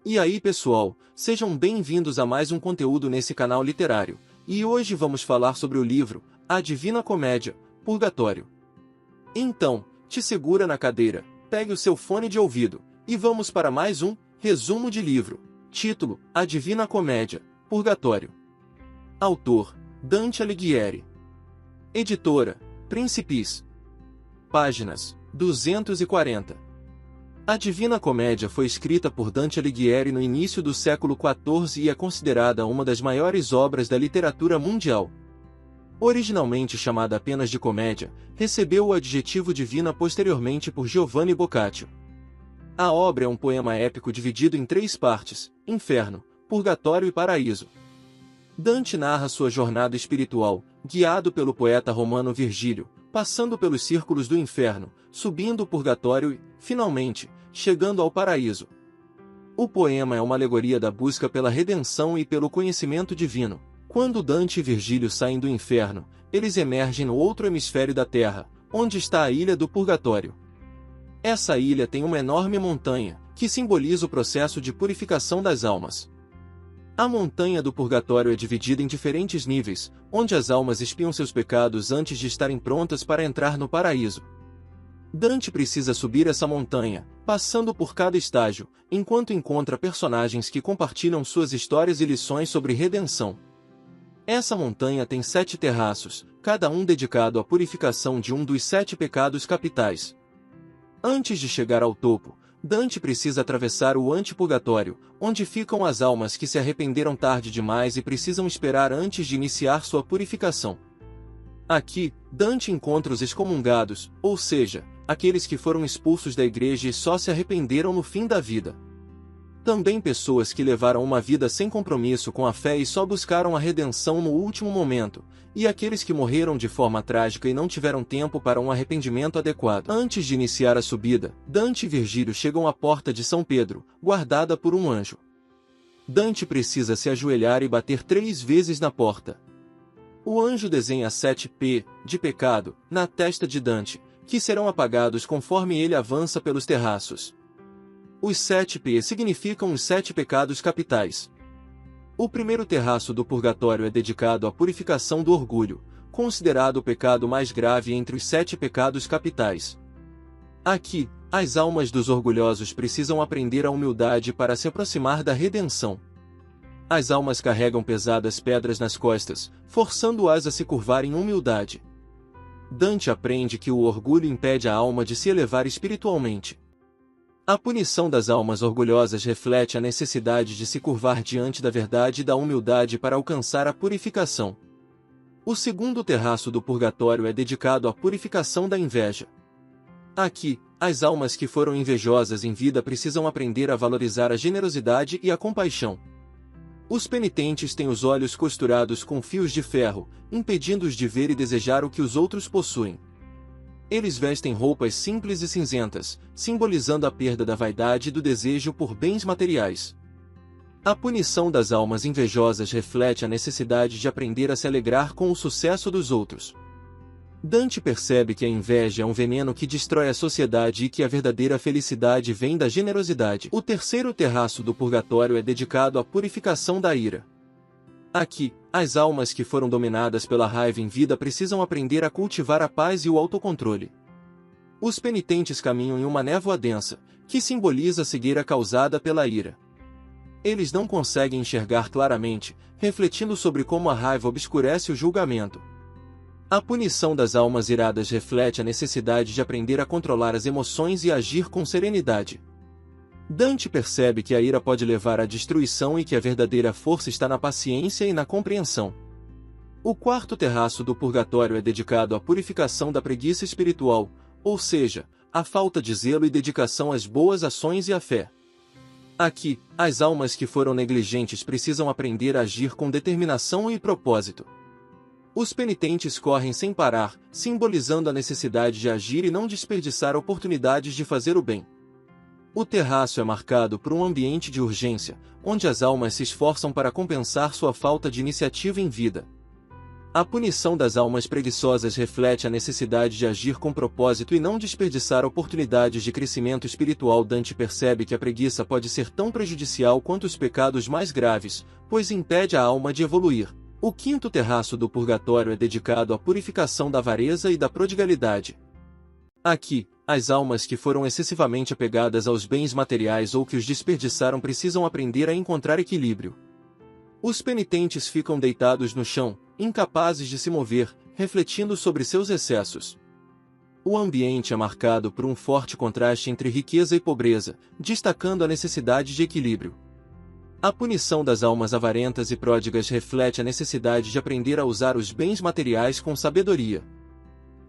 E aí pessoal, sejam bem-vindos a mais um conteúdo nesse canal literário, e hoje vamos falar sobre o livro A Divina Comédia, Purgatório. Então, te segura na cadeira, pegue o seu fone de ouvido, e vamos para mais um resumo de livro. Título: A Divina Comédia, Purgatório. Autor: Dante Alighieri. Editora: Principis. Páginas: 240. A Divina Comédia foi escrita por Dante Alighieri no início do século XIV e é considerada uma das maiores obras da literatura mundial. Originalmente chamada apenas de comédia, recebeu o adjetivo divina posteriormente por Giovanni Boccaccio. A obra é um poema épico dividido em 3 partes: Inferno, Purgatório e Paraíso. Dante narra sua jornada espiritual, guiado pelo poeta romano Virgílio, passando pelos círculos do inferno, subindo o purgatório e, finalmente, chegando ao paraíso. O poema é uma alegoria da busca pela redenção e pelo conhecimento divino. Quando Dante e Virgílio saem do inferno, eles emergem no outro hemisfério da Terra, onde está a ilha do purgatório. Essa ilha tem uma enorme montanha, que simboliza o processo de purificação das almas. A montanha do purgatório é dividida em diferentes níveis, onde as almas expiam seus pecados antes de estarem prontas para entrar no paraíso. Dante precisa subir essa montanha, passando por cada estágio, enquanto encontra personagens que compartilham suas histórias e lições sobre redenção. Essa montanha tem 7 terraços, cada um dedicado à purificação de um dos 7 pecados capitais. Antes de chegar ao topo, Dante precisa atravessar o antipurgatório, onde ficam as almas que se arrependeram tarde demais e precisam esperar antes de iniciar sua purificação. Aqui, Dante encontra os excomungados, ou seja, aqueles que foram expulsos da igreja e só se arrependeram no fim da vida. Também pessoas que levaram uma vida sem compromisso com a fé e só buscaram a redenção no último momento, e aqueles que morreram de forma trágica e não tiveram tempo para um arrependimento adequado. Antes de iniciar a subida, Dante e Virgílio chegam à porta de São Pedro, guardada por um anjo. Dante precisa se ajoelhar e bater 3 vezes na porta. O anjo desenha 7 P de pecado na testa de Dante, que serão apagados conforme ele avança pelos terraços. Os 7 P significam os 7 pecados capitais. O primeiro terraço do purgatório é dedicado à purificação do orgulho, considerado o pecado mais grave entre os 7 pecados capitais. Aqui, as almas dos orgulhosos precisam aprender a humildade para se aproximar da redenção. As almas carregam pesadas pedras nas costas, forçando-as a se curvar em humildade. Dante aprende que o orgulho impede a alma de se elevar espiritualmente. A punição das almas orgulhosas reflete a necessidade de se curvar diante da verdade e da humildade para alcançar a purificação. O segundo terraço do purgatório é dedicado à purificação da inveja. Aqui, as almas que foram invejosas em vida precisam aprender a valorizar a generosidade e a compaixão. Os penitentes têm os olhos costurados com fios de ferro, impedindo-os de ver e desejar o que os outros possuem. Eles vestem roupas simples e cinzentas, simbolizando a perda da vaidade e do desejo por bens materiais. A punição das almas invejosas reflete a necessidade de aprender a se alegrar com o sucesso dos outros. Dante percebe que a inveja é um veneno que destrói a sociedade e que a verdadeira felicidade vem da generosidade. O terceiro terraço do purgatório é dedicado à purificação da ira. Aqui, as almas que foram dominadas pela raiva em vida precisam aprender a cultivar a paz e o autocontrole. Os penitentes caminham em uma névoa densa, que simboliza a cegueira causada pela ira. Eles não conseguem enxergar claramente, refletindo sobre como a raiva obscurece o julgamento. A punição das almas iradas reflete a necessidade de aprender a controlar as emoções e agir com serenidade. Dante percebe que a ira pode levar à destruição e que a verdadeira força está na paciência e na compreensão. O quarto terraço do purgatório é dedicado à purificação da preguiça espiritual, ou seja, à falta de zelo e dedicação às boas ações e à fé. Aqui, as almas que foram negligentes precisam aprender a agir com determinação e propósito. Os penitentes correm sem parar, simbolizando a necessidade de agir e não desperdiçar oportunidades de fazer o bem. O terraço é marcado por um ambiente de urgência, onde as almas se esforçam para compensar sua falta de iniciativa em vida. A punição das almas preguiçosas reflete a necessidade de agir com propósito e não desperdiçar oportunidades de crescimento espiritual. Dante percebe que a preguiça pode ser tão prejudicial quanto os pecados mais graves, pois impede a alma de evoluir. O quinto terraço do purgatório é dedicado à purificação da avareza e da prodigalidade. Aqui, as almas que foram excessivamente apegadas aos bens materiais ou que os desperdiçaram precisam aprender a encontrar equilíbrio. Os penitentes ficam deitados no chão, incapazes de se mover, refletindo sobre seus excessos. O ambiente é marcado por um forte contraste entre riqueza e pobreza, destacando a necessidade de equilíbrio. A punição das almas avarentas e pródigas reflete a necessidade de aprender a usar os bens materiais com sabedoria.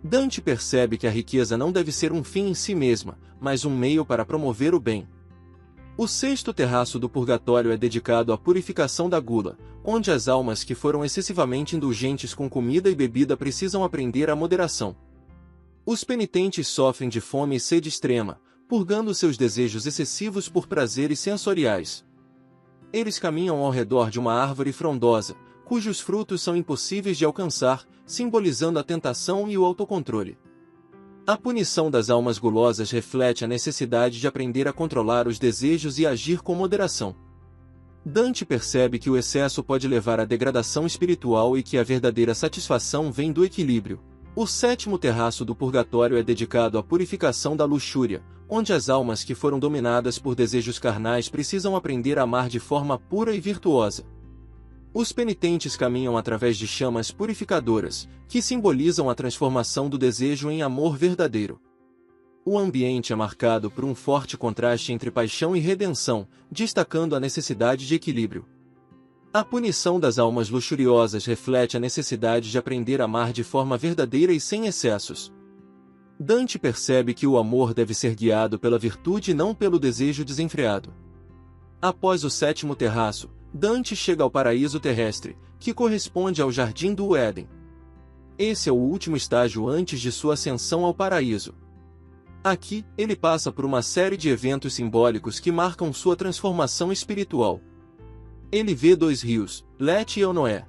Dante percebe que a riqueza não deve ser um fim em si mesma, mas um meio para promover o bem. O sexto terraço do purgatório é dedicado à purificação da gula, onde as almas que foram excessivamente indulgentes com comida e bebida precisam aprender a moderação. Os penitentes sofrem de fome e sede extrema, purgando seus desejos excessivos por prazeres sensoriais. Eles caminham ao redor de uma árvore frondosa, cujos frutos são impossíveis de alcançar, simbolizando a tentação e o autocontrole. A punição das almas gulosas reflete a necessidade de aprender a controlar os desejos e agir com moderação. Dante percebe que o excesso pode levar à degradação espiritual e que a verdadeira satisfação vem do equilíbrio. O sétimo terraço do purgatório é dedicado à purificação da luxúria, onde as almas que foram dominadas por desejos carnais precisam aprender a amar de forma pura e virtuosa. Os penitentes caminham através de chamas purificadoras, que simbolizam a transformação do desejo em amor verdadeiro. O ambiente é marcado por um forte contraste entre paixão e redenção, destacando a necessidade de equilíbrio. A punição das almas luxuriosas reflete a necessidade de aprender a amar de forma verdadeira e sem excessos. Dante percebe que o amor deve ser guiado pela virtude e não pelo desejo desenfreado. Após o sétimo terraço, Dante chega ao paraíso terrestre, que corresponde ao Jardim do Éden. Esse é o último estágio antes de sua ascensão ao paraíso. Aqui, ele passa por uma série de eventos simbólicos que marcam sua transformação espiritual. Ele vê dois rios, Lete e Eunoé.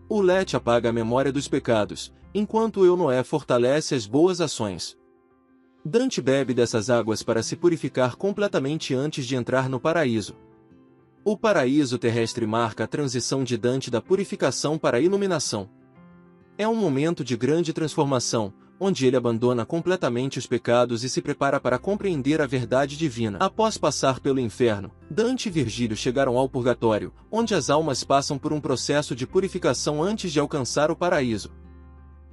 O Lete apaga a memória dos pecados, enquanto o Eunoé fortalece as boas ações. Dante bebe dessas águas para se purificar completamente antes de entrar no paraíso. O paraíso terrestre marca a transição de Dante da purificação para a iluminação. É um momento de grande transformação, onde ele abandona completamente os pecados e se prepara para compreender a verdade divina. Após passar pelo inferno, Dante e Virgílio chegaram ao purgatório, onde as almas passam por um processo de purificação antes de alcançar o paraíso.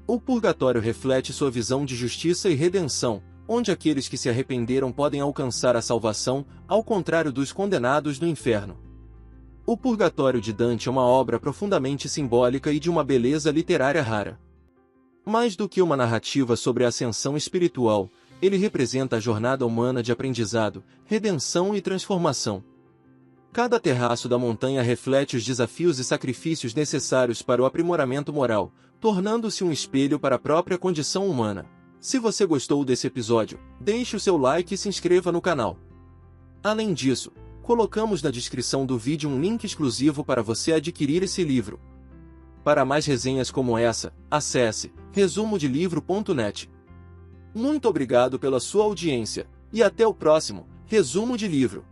O purgatório reflete sua visão de justiça e redenção, onde aqueles que se arrependeram podem alcançar a salvação, ao contrário dos condenados no inferno. O Purgatório de Dante é uma obra profundamente simbólica e de uma beleza literária rara. Mais do que uma narrativa sobre a ascensão espiritual, ele representa a jornada humana de aprendizado, redenção e transformação. Cada terraço da montanha reflete os desafios e sacrifícios necessários para o aprimoramento moral, tornando-se um espelho para a própria condição humana. Se você gostou desse episódio, deixe o seu like e se inscreva no canal. Além disso, colocamos na descrição do vídeo um link exclusivo para você adquirir esse livro. Para mais resenhas como essa, acesse resumodelivro.net. Muito obrigado pela sua audiência, e até o próximo Resumo de Livro.